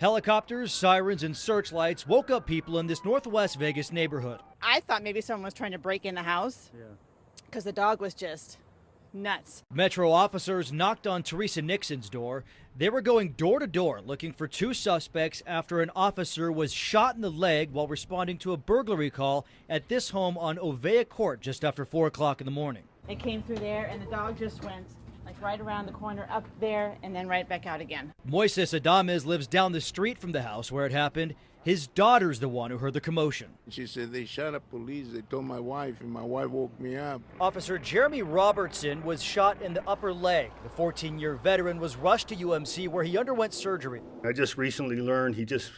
Helicopters, sirens, and searchlights woke up people in this Northwest Vegas neighborhood. I thought maybe someone was trying to break in the house because the dog was just nuts. Metro officers knocked on Teresa Nixon's door. They were going door to door looking for two suspects after an officer was shot in the leg while responding to a burglary call at this home on Ovea Court just after 4 o'clock in the morning. It came through there and the dog just went like right around the corner up there and then right back out again. Moises Adames lives down the street from the house where it happened. His daughter's the one who heard the commotion. She said they shot up police. They told my wife, and my wife woke me up. Officer Jeremy Robertson was shot in the upper leg. The 14-year veteran was rushed to UMC where he underwent surgery. I just recently learned he just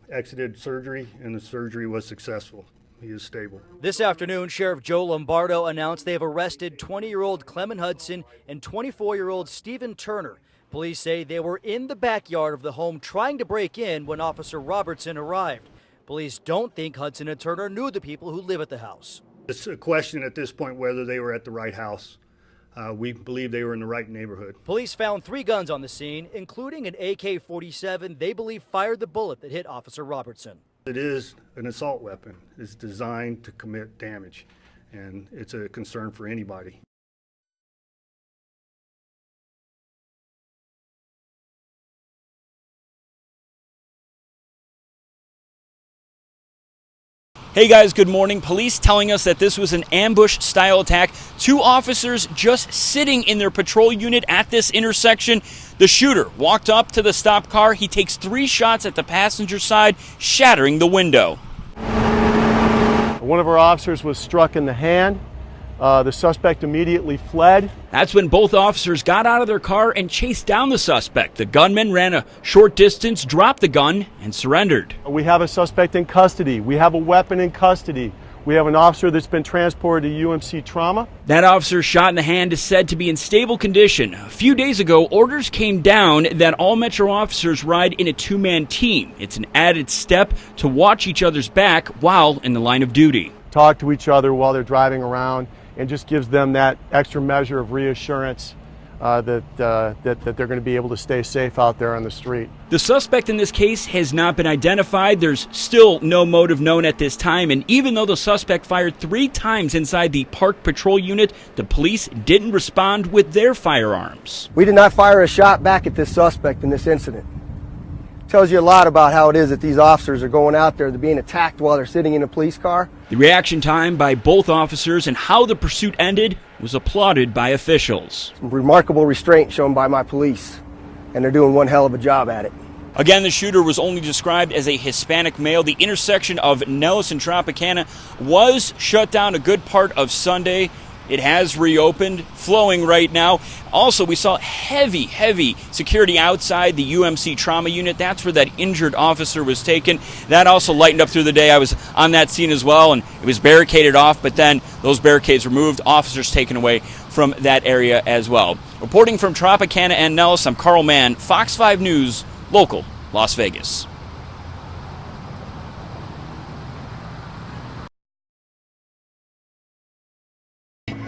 exited surgery, and the surgery was successful. He is stable. This afternoon, Sheriff Joe Lombardo announced they have arrested 20-year-old Clement Hudson and 24-year-old Stephen Turner. Police say they were in the backyard of the home trying to break in when Officer Robertson arrived. Police don't think Hudson and Turner knew the people who live at the house. It's a question at this point whether they were at the right house. We believe they were in the right neighborhood. Police found 3 guns on the scene, including an AK-47 they believe fired the bullet that hit Officer Robertson. It is an assault weapon. It's designed to commit damage, and it's a concern for anybody. Hey guys, good morning. Police telling us that this was an ambush-style attack. 2 officers just sitting in their patrol unit at this intersection. The shooter walked up to the stopped car. He takes 3 shots at the passenger side, shattering the window. One of our officers was struck in the hand. The suspect immediately fled. That's when both officers got out of their car and chased down the suspect. The gunman ran a short distance, dropped the gun, and surrendered. We have a suspect in custody. We have a weapon in custody. We have an officer that's been transported to UMC trauma. That officer shot in the hand is said to be in stable condition. A few days ago, orders came down that all Metro officers ride in a 2-man team. It's an added step to watch each other's back while in the line of duty. Talk to each other while they're driving around, and just gives them that extra measure of reassurance that they're going to be able to stay safe out there on the street. The suspect in this case has not been identified. There's still no motive known at this time, and even though the suspect fired 3 times inside the park patrol unit, the police didn't respond with their firearms. We did not fire a shot back at this suspect in this incident. Tells you a lot about how it is that these officers are going out there, they're being attacked while they're sitting in a police car. The reaction time by both officers and how the pursuit ended was applauded by officials. Some remarkable restraint shown by my police, and they're doing one hell of a job at it. Again, the shooter was only described as a Hispanic male. The intersection of Nellis and Tropicana was shut down a good part of Sunday. It has reopened, flowing right now. Also, we saw heavy security outside the UMC trauma unit. That's where that injured officer was taken. That also lightened up through the day. I was on that scene as well, and it was barricaded off, but then those barricades removed, officers taken away from that area as well. Reporting from Tropicana and Nellis, I'm Karl Man, Fox 5 News, local, Las Vegas.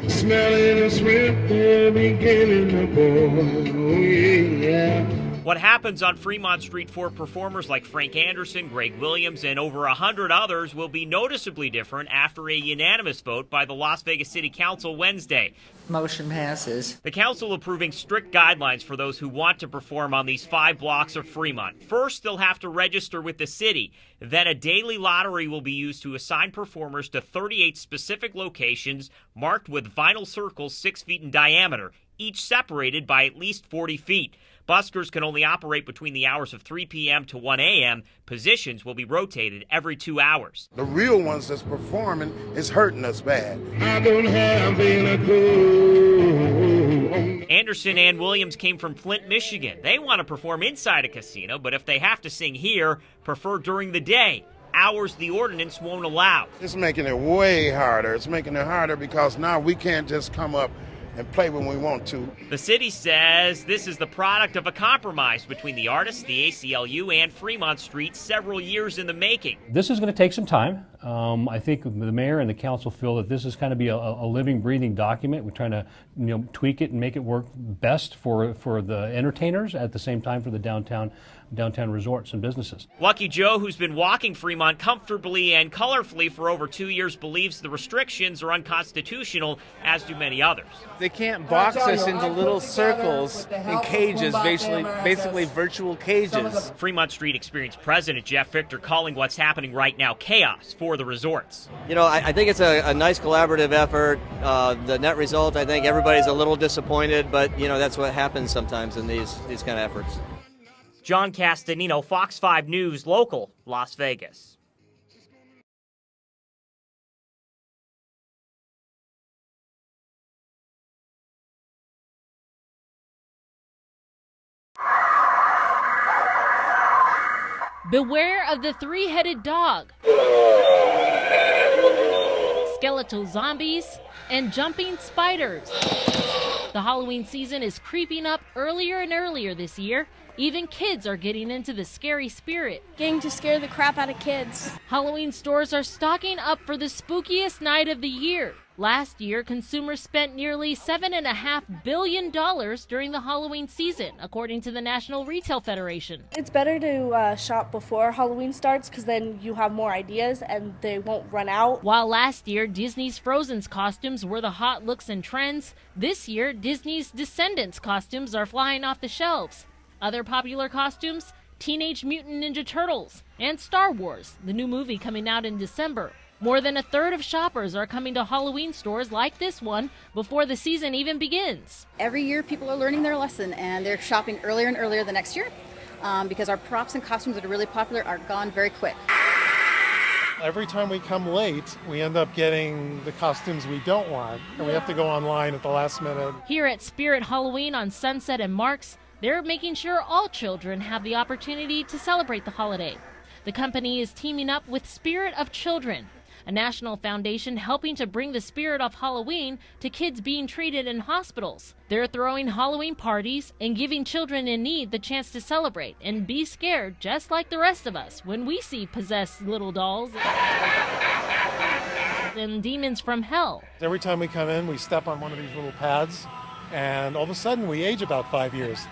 Smelling a shrimp, beginning to boil, yeah. What happens on Fremont Street for performers like Frank Anderson, Greg Williams, and over 100 others will be noticeably different after a unanimous vote by the Las Vegas City Council Wednesday. Motion passes. The council approving strict guidelines for those who want to perform on these 5 blocks of Fremont. First, they'll have to register with the city. Then a daily lottery will be used to assign performers to 38 specific locations marked with vinyl circles 6 feet in diameter, each separated by at least 40 feet. Buskers can only operate between the hours of 3 p.m. to 1 a.m. Positions will be rotated every 2 hours. The real ones that's performing is hurting us bad. I don't have a clue. Anderson and Williams came from Flint, Michigan. They want to perform inside a casino, but if they have to sing here, prefer during the day. Hours the ordinance won't allow. It's making it way harder. It's making it harder because now we can't just come up and play when we want to. The city says this is the product of a compromise between the artists, the ACLU, and Fremont Street several years in the making. This is going to take some time. I think the mayor and the council feel that this is kind of be a living, breathing document. We're trying to tweak it and make it work best for the entertainers, at the same time for the downtown resorts and businesses. Lucky Joe, who's been walking Fremont comfortably and colorfully for over 2 years, believes the restrictions are unconstitutional, as do many others. They can't box us into little circles in cages, basically virtual cages. Fremont Street Experience President Jeff Victor calling what's happening right now chaos for the resorts. I think it's a nice collaborative effort. The net result, I think everybody's a little disappointed, but that's what happens sometimes in these kind of efforts. Jon Castagnino, Fox 5 News, local, Las Vegas. Beware of the three-headed dog, skeletal zombies, and jumping spiders. The Halloween season is creeping up earlier and earlier this year. Even kids are getting into the scary spirit. Getting to scare the crap out of kids. Halloween stores are stocking up for the spookiest night of the year. Last year, consumers spent nearly $7.5 billion during the Halloween season, according to the National Retail Federation. It's better to shop before Halloween starts because then you have more ideas and they won't run out. While last year, Disney's Frozen's costumes were the hot looks and trends, this year, Disney's Descendants costumes are flying off the shelves. Other popular costumes, Teenage Mutant Ninja Turtles and Star Wars, the new movie coming out in December. More than a third of shoppers are coming to Halloween stores like this one before the season even begins. Every year people are learning their lesson and they're shopping earlier and earlier the next year because our props and costumes that are really popular are gone very quick. Every time we come late, we end up getting the costumes we don't want, and we have to go online at the last minute. Here at Spirit Halloween on Sunset and Marks, they're making sure all children have the opportunity to celebrate the holiday. The company is teaming up with Spirit of Children, a national foundation helping to bring the spirit of Halloween to kids being treated in hospitals. They're throwing Halloween parties and giving children in need the chance to celebrate and be scared just like the rest of us when we see possessed little dolls and demons from hell. Every time we come in, we step on one of these little pads, and all of a sudden we age about 5 years.